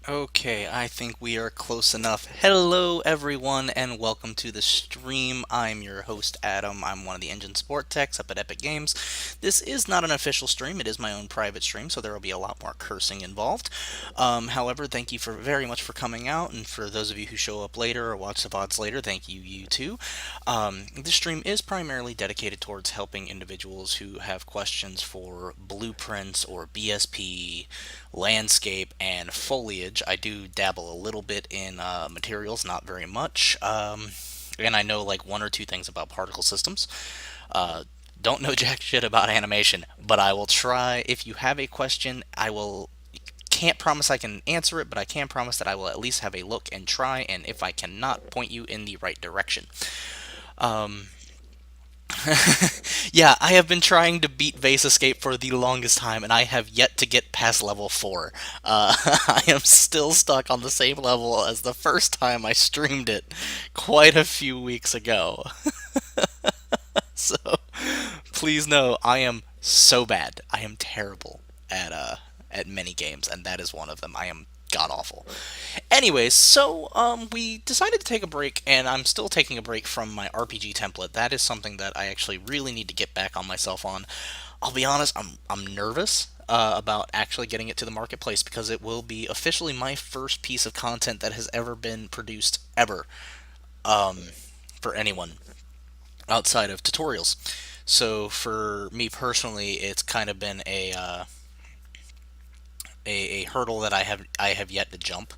Okay, I think we are close enough. Hello, everyone, and welcome to the stream. I'm your host, Adam. I'm one of the engine support techs up at Epic Games. This is not an official stream, it is my own private stream, so there will be a lot more cursing involved. However, thank you for very much for coming out, and for those of you who show up later or watch the VODs later, thank you, you too. This stream is primarily dedicated towards helping individuals who have questions for blueprints or BSP, landscape, and foliage. I do dabble a little bit in materials, not very much. And I know like one or two things about particle systems. Uh, don't know jack shit about animation, but I will try. If you have a question, I will. Can't promise I can answer it, but I can promise that I will at least have a look and try, and if I cannot, point you in the right direction. Um, yeah, I have been trying to beat Vase Escape for the longest time, and I have yet to get past level 4. I am still stuck on the same level as the first time I streamed it quite a few weeks ago. So please know I am so bad. I am terrible at many games, and that is one of them. I am god awful. Anyways, we decided to take a break, and I'm still taking a break from my RPG template. That is something that I actually really need to get back on myself on. I'll be honest, I'm nervous about actually getting it to the marketplace because it will be officially my first piece of content that has ever been produced ever for anyone outside of tutorials. So for me personally, it's kind of been a hurdle that I have yet to jump.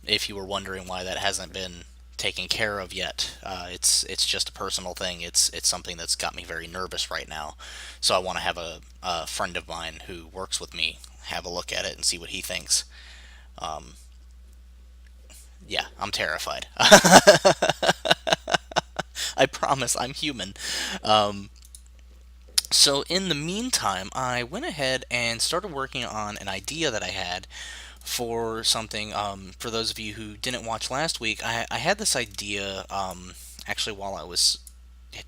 If you were wondering why that hasn't been taken care of yet, it's just a personal thing. It's something that's got me very nervous right now. So I want to have a friend of mine who works with me have a look at it and see what he thinks. Yeah, I'm terrified. I promise I'm human. So in the meantime, I went ahead and started working on an idea that I had for something. For those of you who didn't watch last week, I had this idea actually while I was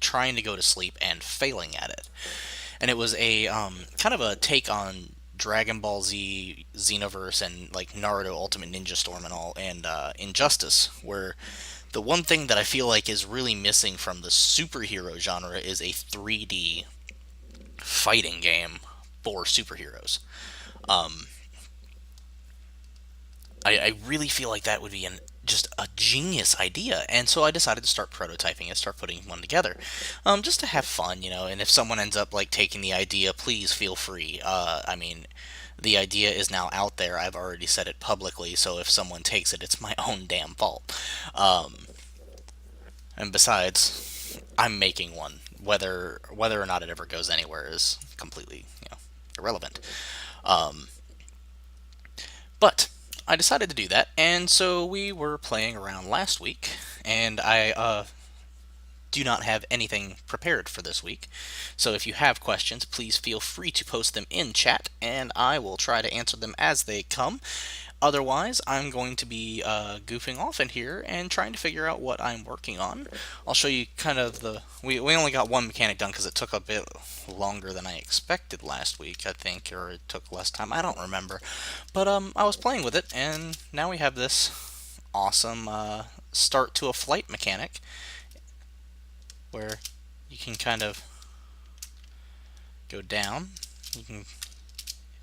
trying to go to sleep and failing at it. And it was a kind of a take on Dragon Ball Z, Xenoverse, and like Naruto Ultimate Ninja Storm and all, and Injustice, where the one thing that I feel like is really missing from the superhero genre is a 3D fighting game for superheroes. Um, I really feel like that would be just a genius idea, and so I decided to start prototyping and start putting one together, just to have fun, you know. And if someone ends up like taking the idea, please feel free. I mean, the idea is now out there. I've already said it publicly, so if someone takes it, it's my own damn fault. Um, and besides, I'm making one. Whether or not it ever goes anywhere is completely, irrelevant. Um, But I decided to do that, and so we were playing around last week, and I do not have anything prepared for this week. So if you have questions, please feel free to post them in chat, and I will try to answer them as they come. Otherwise, I'm going to be goofing off in here and trying to figure out what I'm working on. I'll show you kind of the. We only got one mechanic done because it took a bit longer than I expected last week, I think, or it took less time. I don't remember. But I was playing with it, and now we have this awesome start to a flight mechanic where you can kind of go down. You can.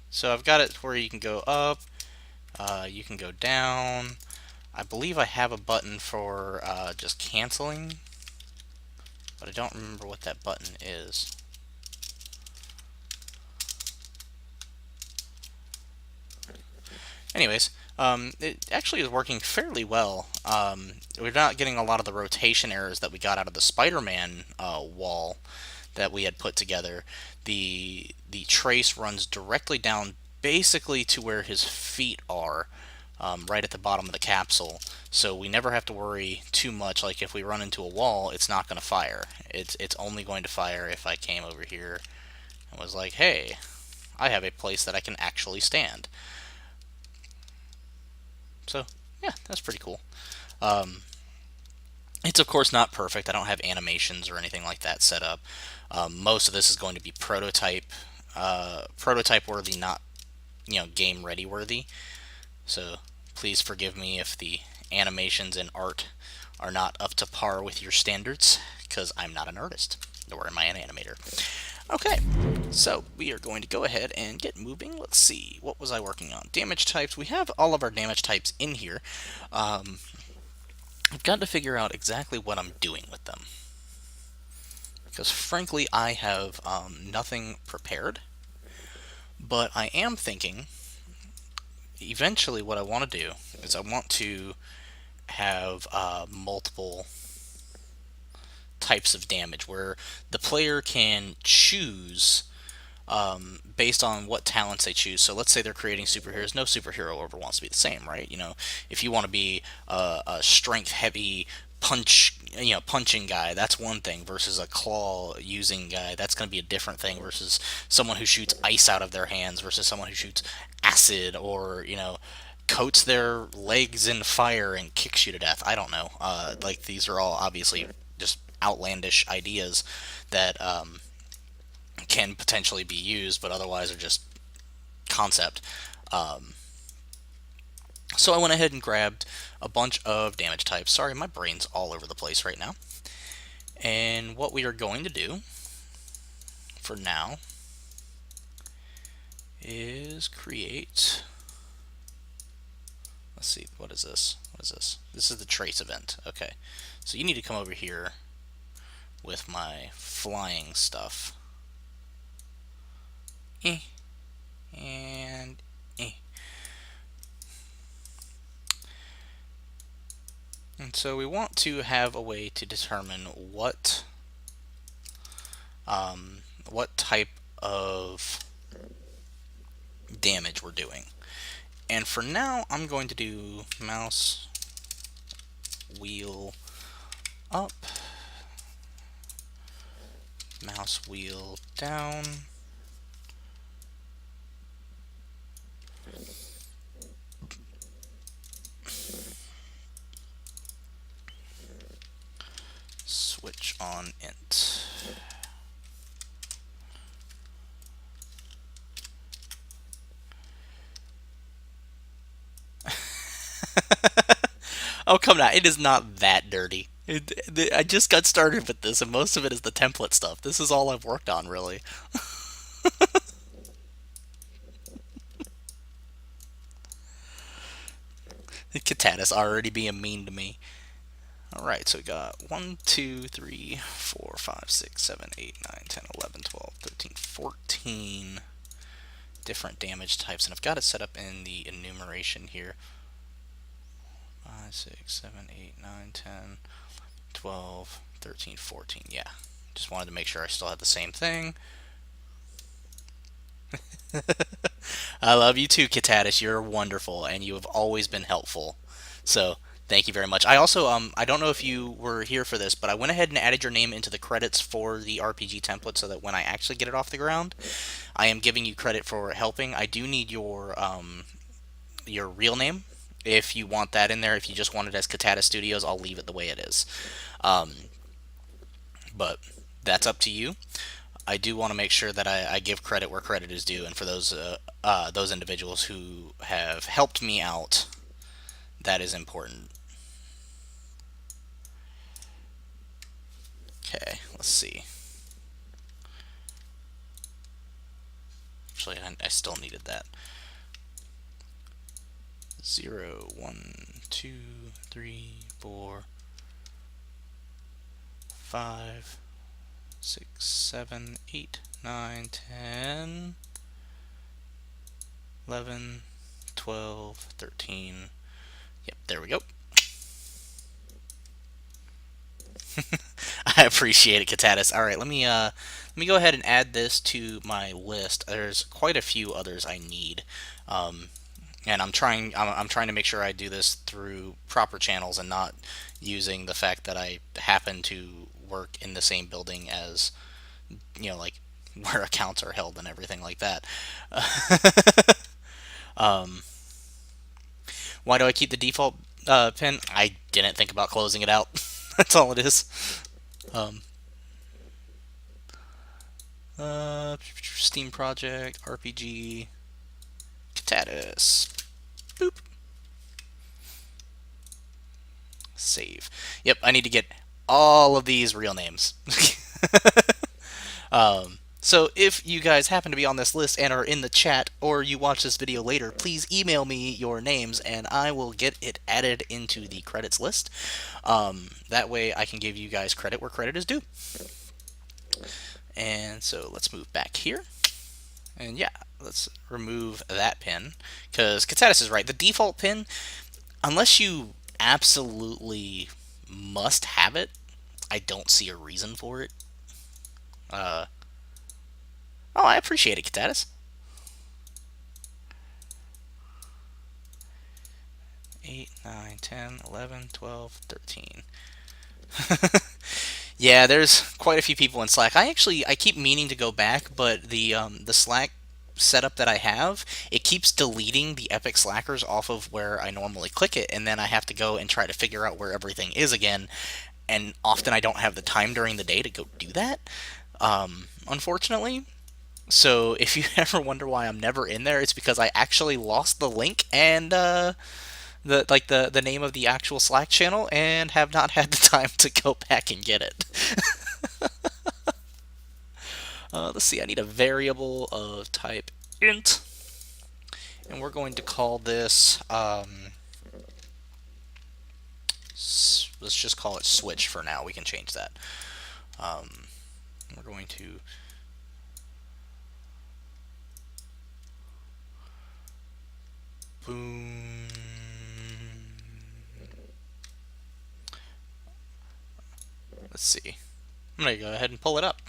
So I've got it where you can go up, you can go down. I believe I have a button for just canceling, but I don't remember what that button is. Anyways, it actually is working fairly well. We're not getting a lot of the rotation errors that we got out of the Spider-Man wall that we had put together. The trace runs directly down basically to where his feet are, right at the bottom of the capsule. So we never have to worry too much. Like if we run into a wall, it's not going to fire. It's only going to fire if I came over here and was like, hey, I have a place that I can actually stand. So yeah, that's pretty cool. Um, it's of course not perfect. I don't have animations or anything like that set up. Most of this is going to be prototype worthy, not game ready worthy. So please forgive me if the animations and art are not up to par with your standards, because I'm not an artist, nor am I an animator. Okay, so we are going to go ahead and get moving. Let's see, what was I working on? Damage types. We have all of our damage types in here. I've got to figure out exactly what I'm doing with them. Because frankly, I have nothing prepared. But I am thinking, eventually what I want to do is I want to have multiple types of damage where the player can choose based on what talents they choose. So let's say they're creating superheroes. No superhero ever wants to be the same, right? You know, if you want to be a strength heavy punching guy, that's one thing, versus a claw using guy, that's going to be a different thing, versus someone who shoots ice out of their hands versus someone who shoots acid, or coats their legs in fire and kicks you to death. I don't know. Like, these are all obviously just outlandish ideas that can potentially be used, but otherwise are just concept. So I went ahead and grabbed a bunch of damage types. Sorry, my brain's all over the place right now. And what we are going to do for now is create. Let's see, what is this? What is this? This is the trace event. Okay, so you need to come over here with my flying stuff. And And so we want to have a way to determine what type of damage we're doing. And for now, I'm going to do mouse wheel up, mouse wheel down, switch on int. Oh, come on. It is not that dirty. I just got started with this, and most of it is the template stuff. This is all I've worked on, really. Katanis already being mean to me. Alright, so we got 1, 2, 3, 4, 5, 6, 7, 8, 9, 10, 11, 12, 13, 14 different damage types, and I've got it set up in the enumeration here. 5, 6, 7, 8, 9, 10, 12, 13, 14. Yeah, just wanted to make sure I still had the same thing. I love you too, Katatis. You're wonderful, and you have always been helpful. So, thank you very much. I also, I don't know if you were here for this, but I went ahead and added your name into the credits for the RPG template so that when I actually get it off the ground, I am giving you credit for helping. I do need your real name. If you want that in there, if you just want it as Katata Studios, I'll leave it the way it is. But that's up to you. I do want to make sure that I give credit where credit is due, and for those individuals who have helped me out, that is important. Okay, let's see. Actually, I still needed that. 0, 1, 2, 3, 4, 5, 6, 7, 8, 9, 10, 11, 12, 13. Yep, there we go. I appreciate it, Katatis. All right, let me go ahead and add this to my list. There's quite a few others I need, and I'm trying to make sure I do this through proper channels and not using the fact that I happen to work in the same building as, like where accounts are held and everything like that. Why do I keep the default pin? I didn't think about closing it out. That's all it is. Steam Project, RPG, Katatis. Boop. save. Yep, I need to get all of these real names. So if you guys happen to be on this list and are in the chat, or you watch this video later, please email me your names and I will get it added into the credits list. That way I can give you guys credit where credit is due. And so let's move back here. And yeah, let's remove that pin, because Katatis is right. The default pin, unless you absolutely must have it, I don't see a reason for it. Oh, I appreciate it, Katatis. 8, 9, 10, 11, 12, 13. Yeah, there's quite a few people in Slack. I keep meaning to go back, but the Slack setup that I have, it keeps deleting the Epic Slackers off of where I normally click it, and then I have to go and try to figure out where everything is again. And often I don't have the time during the day to go do that, unfortunately. So if you ever wonder why I'm never in there, it's because I actually lost the link and the name of the actual Slack channel, and have not had the time to go back and get it. Let's see, I need a variable of type int, and we're going to call this, let's just call it switch for now. We can change that. We're going to boom. Let's see. I'm going to go ahead and pull it up.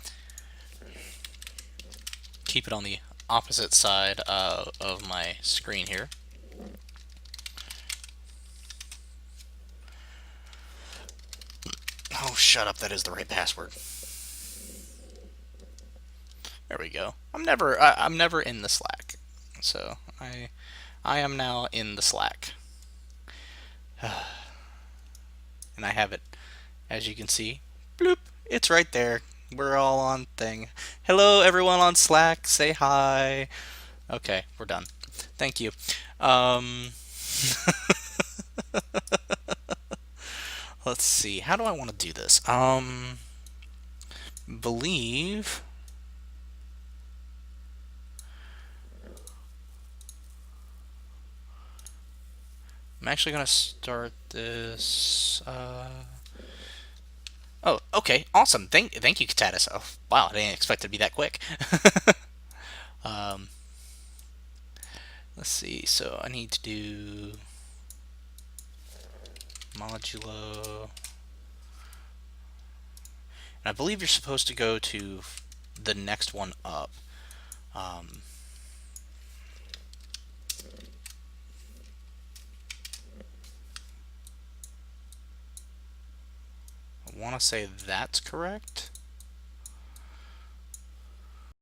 Keep it on the opposite side of my screen here. Oh, shut up. That is the right password. There we go. I'm never in the Slack. So I am now in the Slack. And I have it, as you can see. Bloop. It's right there. We're all on thing. Hello, everyone on Slack. Say hi. Okay, we're done. Thank you. Let's see. How do I want to do this? Believe. I'm actually going to start this. Oh, okay, awesome. Thank you, Katatis. Oh, wow, I didn't expect it to be that quick. um, let's see. So I need to do modulo, and I believe you're supposed to go to the next one up. I want to say that's correct.